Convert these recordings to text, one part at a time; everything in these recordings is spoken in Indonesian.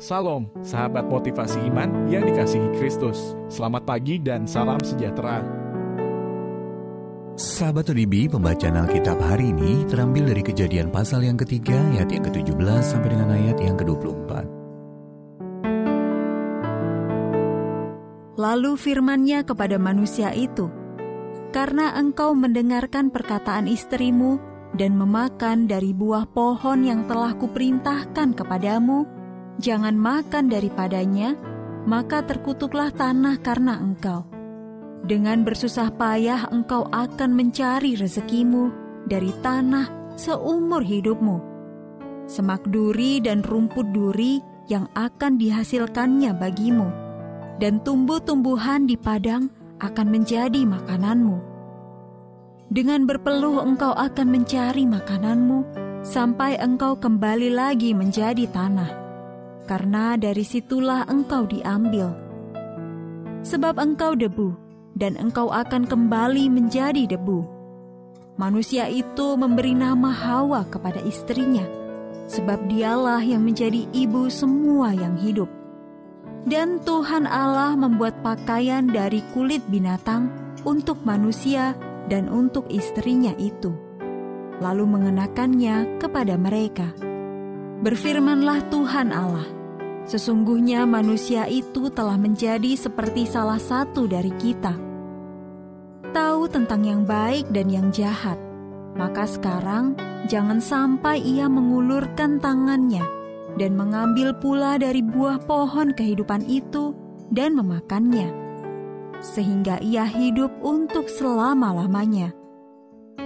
Salam, sahabat motivasi iman yang dikasihi Kristus. Selamat pagi dan salam sejahtera. Sahabat ODB, pembacaan Alkitab hari ini terambil dari Kejadian pasal yang ketiga, ayat yang ke-17 sampai dengan ayat yang ke-24. Lalu firman-Nya kepada manusia itu, "Karena engkau mendengarkan perkataan istrimu dan memakan dari buah pohon yang telah kuperintahkan kepadamu, jangan makan daripadanya, maka terkutuklah tanah karena engkau. Dengan bersusah payah engkau akan mencari rezekimu dari tanah seumur hidupmu. Semak duri dan rumput duri yang akan dihasilkannya bagimu, dan tumbuh-tumbuhan di padang akan menjadi makananmu. Dengan berpeluh engkau akan mencari makananmu sampai engkau kembali lagi menjadi tanah, karena dari situlah engkau diambil. Sebab engkau debu, dan engkau akan kembali menjadi debu." Manusia itu memberi nama Hawa kepada istrinya, sebab dialah yang menjadi ibu semua yang hidup. Dan Tuhan Allah membuat pakaian dari kulit binatang untuk manusia dan untuk istrinya itu, lalu mengenakannya kepada mereka. Berfirmanlah Tuhan Allah, "Sesungguhnya manusia itu telah menjadi seperti salah satu dari kita, tahu tentang yang baik dan yang jahat. Maka sekarang jangan sampai ia mengulurkan tangannya dan mengambil pula dari buah pohon kehidupan itu dan memakannya, sehingga ia hidup untuk selama-lamanya."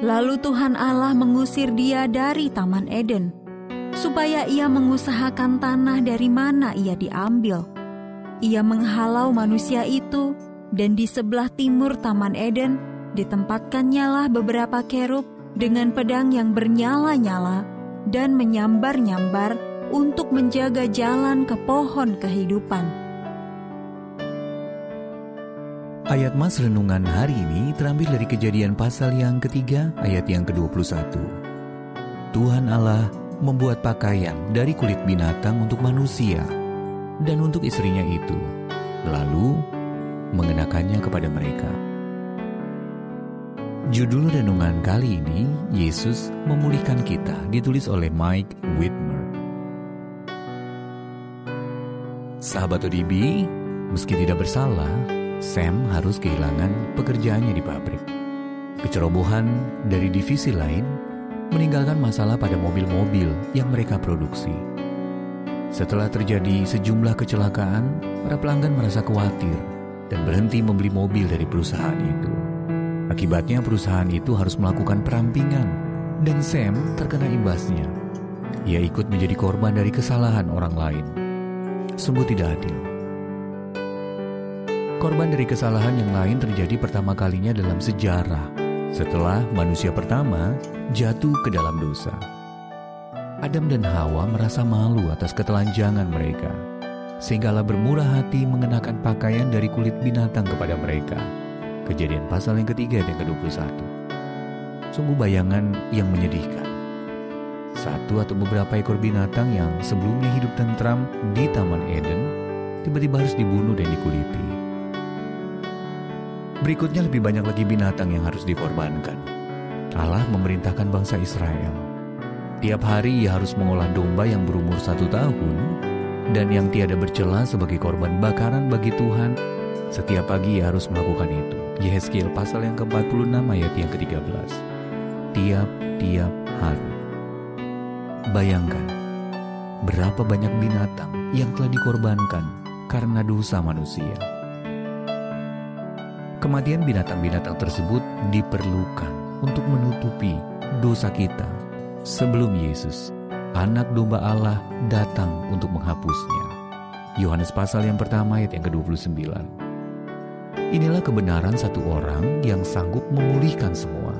Lalu Tuhan Allah mengusir dia dari Taman Eden, supaya ia mengusahakan tanah dari mana ia diambil. Ia menghalau manusia itu, dan di sebelah timur Taman Eden ditempatkannya beberapa kerub dengan pedang yang bernyala-nyala dan menyambar-nyambar untuk menjaga jalan ke pohon kehidupan. Ayat Mas Renungan hari ini terambil dari Kejadian pasal yang ketiga, ayat yang ke-21. Tuhan Allah membuat pakaian dari kulit binatang untuk manusia dan untuk istrinya itu, lalu mengenakannya kepada mereka. Judul renungan kali ini, Yesus Memulihkan Kita, ditulis oleh Mike Whitmer. Sahabat ODB, meski tidak bersalah, Sam harus kehilangan pekerjaannya di pabrik. Kecerobohan dari divisi lain meninggalkan masalah pada mobil-mobil yang mereka produksi. Setelah terjadi sejumlah kecelakaan, para pelanggan merasa khawatir dan berhenti membeli mobil dari perusahaan itu. Akibatnya perusahaan itu harus melakukan perampingan, dan Sam terkena imbasnya. Ia ikut menjadi korban dari kesalahan orang lain. Sungguh tidak adil. Korban dari kesalahan yang lain terjadi pertama kalinya dalam sejarah, setelah manusia pertama jatuh ke dalam dosa. Adam dan Hawa merasa malu atas ketelanjangan mereka, sehingga Allah bermurah hati mengenakan pakaian dari kulit binatang kepada mereka. Kejadian pasal yang ketiga dan ke-21. Sungguh bayangan yang menyedihkan. Satu atau beberapa ekor binatang yang sebelumnya hidup tentram di Taman Eden tiba-tiba harus dibunuh dan dikuliti. Berikutnya lebih banyak lagi binatang yang harus dikorbankan. Allah memerintahkan bangsa Israel. Tiap hari ia harus mengolah domba yang berumur 1 tahun dan yang tiada bercela sebagai korban bakaran bagi Tuhan. Setiap pagi ia harus melakukan itu. Yehezkiel pasal yang ke-46 ayat yang ke-13. Tiap-tiap hari. Bayangkan berapa banyak binatang yang telah dikorbankan karena dosa manusia. Kematian binatang-binatang tersebut diperlukan untuk menutupi dosa kita sebelum Yesus, Anak Domba Allah, datang untuk menghapusnya. Yohanes pasal yang pertama ayat yang ke-29. Inilah kebenaran satu orang yang sanggup memulihkan semua.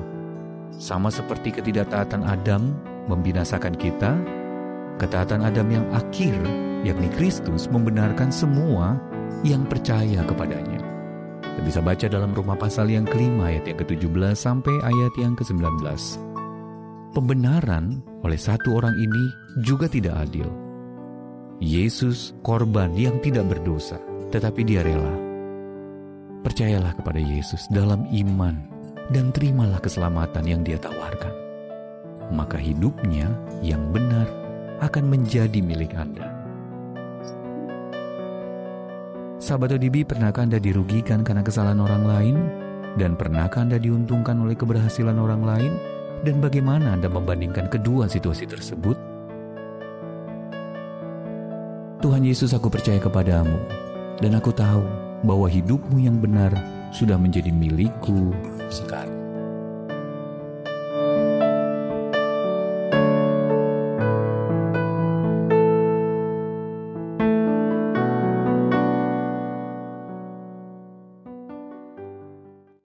Sama seperti ketidaktaatan Adam membinasakan kita, ketaatan Adam yang akhir, yakni Kristus, membenarkan semua yang percaya kepadanya. Kita bisa baca dalam Roma pasal yang kelima ayat yang ke-17 sampai ayat yang ke-19. Pembenaran oleh satu orang ini juga tidak adil. Yesus korban yang tidak berdosa, tetapi dia rela. Percayalah kepada Yesus dalam iman dan terimalah keselamatan yang dia tawarkan. Maka hidupnya yang benar akan menjadi milik Anda. Sahabat ODB, pernahkah Anda dirugikan karena kesalahan orang lain? Dan pernahkah Anda diuntungkan oleh keberhasilan orang lain? Dan bagaimana Anda membandingkan kedua situasi tersebut? Tuhan Yesus, aku percaya kepadamu, dan aku tahu bahwa hidupmu yang benar sudah menjadi milikku sekarang.